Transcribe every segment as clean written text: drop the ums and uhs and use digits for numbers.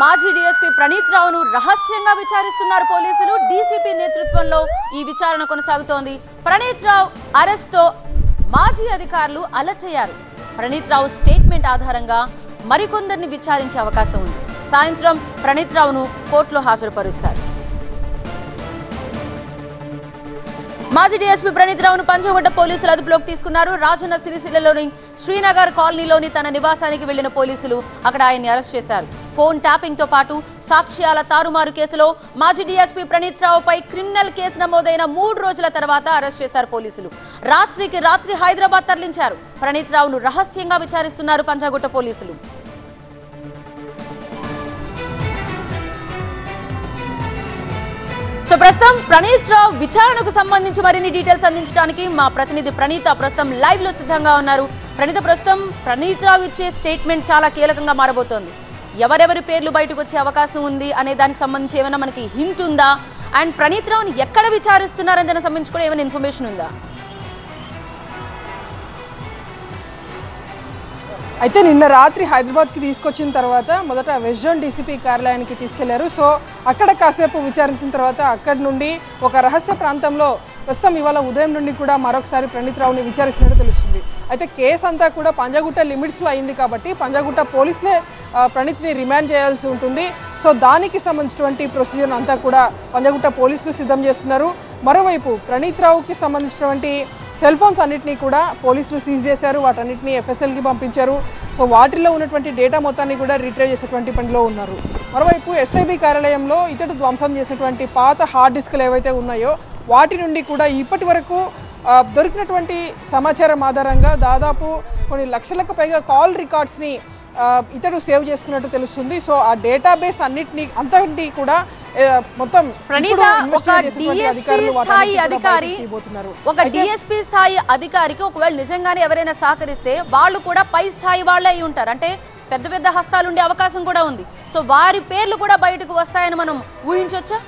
మాజీ డీఎస్పీ ప్రణీత్ రావును రహస్యంగా విచారిస్తున్నారు పోలీసులు. డీసీపీ నేతృత్వంలో ఈ విచారణ కొనసాగుతోంది. ప్రణీత్ రావు అరెస్ట్తో మాజీ అధికారులు అలర్ట్ అయ్యారు. ప్రణీత్ రావు స్టేట్మెంట్ ఆధారంగా మరికొందరిని విచారించే అవకాశం ఉంది. సాయంత్రం ప్రణీత్ రావును కోర్టులో హాజరుపరుస్తారు. మాజీ డీఎస్పీ ప్రణీత్ రావును పంజగుట్ట పోలీసులు అదుపులోకి తీసుకున్నారు. రాజన్న సిరిసిల్లలోని శ్రీనగర్ కాలనీలోని తన నివాసానికి వెళ్లిన పోలీసులు అక్కడ ఆయన్ని అరెస్ట్ చేశారు. ఫోన్ ట్యాపింగ్ తో పాటు సాక్ష్యాల తారుమారు కేసులో మాజీ డీఎస్పీ ప్రణీత్ రావుపై క్రిమినల్ కేసు నమోదైన 3 రోజుల తర్వాత అరెస్ట్ చేశారు పోలీసులు. రాత్రికి రాత్రి హైదరాబాద్ తరలించారు. ప్రణీత్ రావును రహస్యంగా విచారిస్తున్నారు పంజగుట్ట పోలీసులు. సో ప్రస్తుతం ప్రణీత్ రావు విచారణకు సంబంధించి మరిన్ని డీటెయిల్స్ అందించడానికి మా ప్రతినిధి ప్రణీత ప్రస్తుతం లైవ్ లో సిద్ధంగా ఉన్నారు. ప్రణీత, ప్రస్తుతం ప్రణీత్ రావు ఇచ్చే స్టేట్మెంట్ చాలా కీలకంగా మారబోతోంది. ఎవరెవరి పేర్లు బయటకు వచ్చే అవకాశం ఉంది అనే దానికి సంబంధించి ఏమైనా మనకి హింట్ ఉందా? అండ్ ప్రణీత్ రావుని ఎక్కడ విచారిస్తున్నారని దానికి సంబంధించి కూడా ఏమైనా ఇన్ఫర్మేషన్ ఉందా? అయితే నిన్న రాత్రి హైదరాబాద్కి తీసుకొచ్చిన తర్వాత మొదట వెస్ట్ జోన్ డీసీపీ కార్యాలయానికి తీసుకెళ్లారు. సో అక్కడ కాసేపు విచారించిన తర్వాత అక్కడి నుండి ఒక రహస్య ప్రాంతంలో ప్రస్తుతం ఇవాళ ఉదయం నుండి కూడా మరొకసారి ప్రణీత్ రావుని విచారిస్తున్నట్టు తెలుస్తుంది. అయితే కేసు అంతా కూడా పంజగుట్ట లిమిట్స్లో అయింది కాబట్టి పంజగుట్ట పోలీసులే ప్రణీత్ని రిమాండ్ చేయాల్సి ఉంటుంది. సో దానికి సంబంధించినటువంటి ప్రొసీజర్ అంతా కూడా పంజగుట్ట పోలీసులు సిద్ధం చేస్తున్నారు. మరోవైపు ప్రణీత్ రావుకి సంబంధించినటువంటి సెల్ ఫోన్స్ అన్నింటినీ కూడా పోలీసులు సీజ్ చేశారు. వాటన్నిటిని ఎఫ్ఎస్ఎల్కి పంపించారు. సో వాటిల్లో ఉన్నటువంటి డేటా మొత్తాన్ని కూడా రీట్రైవ్ చేసేటువంటి పనిలో ఉన్నారు. మరోవైపు ఎస్ఐబి కార్యాలయంలో ఇతడు ధ్వంసం చేసినటువంటి పాత హార్డ్ డిస్క్లు ఏవైతే ఉన్నాయో వాటి నుండి కూడా ఇప్పటి వరకు దొరికినటువంటి సమాచారం ఆధారంగా దాదాపు కొన్ని లక్షలకు పైగా కాల్ రికార్డ్స్ని ఇతడు సేవ్ చేసుకున్నట్టు తెలుస్తుంది. సో ఆ డేటాబేస్ అంతటి కూడా మొత్తం ఒక డిఎస్పీ స్థాయి అధికారికి ఒకవేళ నిజంగానే ఎవరైనా సహకరిస్తే వాళ్ళు కూడా పై స్థాయి వాళ్ళే అయి ఉంటారు. అంటే పెద్ద పెద్ద హస్తాలు ఉండే అవకాశం కూడా ఉంది. సో వారి పేర్లు కూడా బయటకు వస్తాయని మనం ఊహించవచ్చా?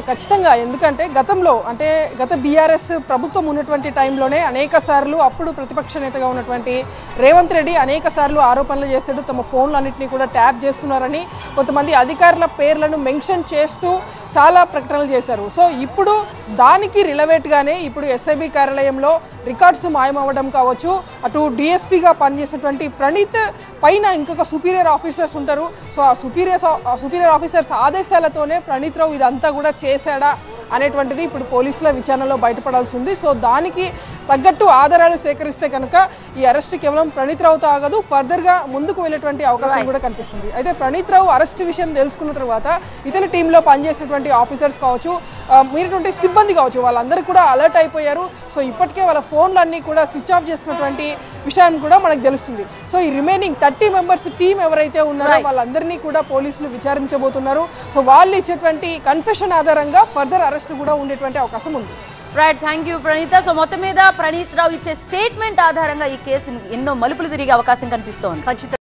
ఖచ్చితంగా. ఎందుకంటే గతంలో అంటే గత బీఆర్ఎస్ ప్రభుత్వం ఉన్నటువంటి టైంలోనే అనేక సార్లు అప్పుడు ప్రతిపక్ష నేతగా ఉన్నటువంటి రేవంత్ రెడ్డి అనేక సార్లు ఆరోపణలు చేస్తాడు. తమ ఫోన్లు అన్నింటినీ కూడా ట్యాప్ చేస్తున్నారని కొంతమంది అధికారుల పేర్లను మెన్షన్ చేస్తూ చాలా ప్రకటనలు చేశారు. సో ఇప్పుడు దానికి రిలవేట్గానే ఇప్పుడు ఎస్ఐబి కార్యాలయంలో రికార్డ్స్ మాయమవ్వడం కావచ్చు, అటు డిఎస్పీగా పనిచేసినటువంటి ప్రణీత్ పైన ఇంకొక సుపీరియర్ ఆఫీసర్స్ ఉంటారు. సో ఆ సుపీరియర్ ఆఫీసర్స్ ఆదేశాలతోనే ప్రణీత్ రావు ఇదంతా కూడా చేశాడా అనేటువంటిది ఇప్పుడు పోలీసుల విచారణలో బయటపడాల్సి ఉంది. సో దానికి తగ్గట్టు ఆధారాలు సేకరిస్తే కనుక ఈ అరెస్ట్ కేవలం ప్రణీత్ రావుతో ఆగదు, ఫర్దర్గా ముందుకు వెళ్ళేటువంటి అవకాశం కూడా కనిపిస్తుంది. అయితే ప్రణీత్ రావు అరెస్ట్ విషయం తెలుసుకున్న తర్వాత ఇతని టీంలో పనిచేసినటువంటి ఆఫీసర్స్ కావచ్చు, మీరుటువంటి సిబ్బంది కావచ్చు, వాళ్ళందరూ కూడా అలర్ట్ అయిపోయారు. సో ఇప్పటికే వాళ్ళ ఫోన్లన్నీ కూడా స్విచ్ ఆఫ్ చేసినటువంటి విషయాన్ని కూడా మనకు తెలుస్తుంది. సో ఈ రిమైనింగ్ 30 మెంబర్స్ టీం ఎవరైతే ఉన్నారో వాళ్ళందరినీ కూడా పోలీసులు విచారించబోతున్నారు. సో వాళ్ళు ఇచ్చేటువంటి కన్ఫెషన్ ఆధారంగా ఫర్దర్ అరెస్ట్ కూడా ఉండేటువంటి అవకాశం ఉంది. Right, thank you Praneetha. So మొత్తం మీద ప్రణీత్ రావు ఇచ్చే స్టేట్మెంట్ ఆధారంగా ఈ కేసు ఎన్నో మలుపులు తిరిగే అవకాశం కనిపిస్తోంది.